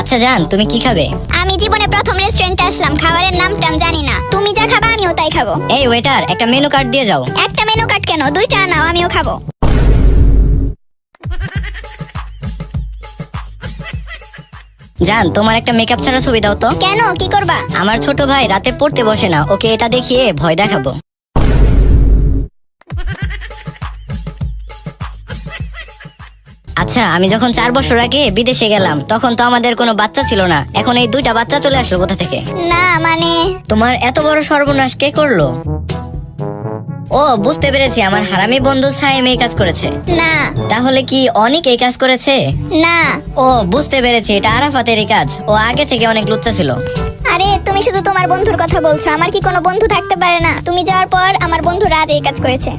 আচ্ছা জান, তুমি কি খাবে? আমি জীবনে প্রথম রেস্টুরেন্টে আসলাম, খাবারের নামটা জানি না। তুমি যা খাবা আমিও তাই খাবো। এই ওয়েটার, একটা মেনু কার্ড দিয়ে যাও। একটা মেনু কার্ড কেন, দুইটা নাও, আমিও খাবো। জান, তোমার একটা মেকআপ ছাড়া ছবি দাও তো। কেন, কি করবা? আমার ছোট ভাই রাতে পড়তে বসে না, ওকে এটা দেখিয়ে ভয় দেখাবো। আচ্ছা, আমি যখন 4 বছর আগে বিদেশে গেলাম তখন তো আমাদের কোনো বাচ্চা ছিল না, এখন এই 2টা বাচ্চা চলে আসলো কোথা থেকে? না মানে তোমার এত বড় সর্বনাশ কে করলো? ও, বুঝতে পেরেছি, আমার হারামি বন্ধু সাইম এই কাজ করেছে। না তাহলে কি অনেক এই কাজ করেছে? না। ও, বুঝতে পেরেছি, এটা আরাফাতেরই কাজ। ও আগে থেকে অনেক লুচ্চা ছিল। আরে তুমি শুধু তোমার বন্ধুর কথা বলছো, আমার কি কোনো বন্ধু থাকতে পারে না? তুমি যাওয়ার পর আমার বন্ধু রাজ এই কাজ করেছে।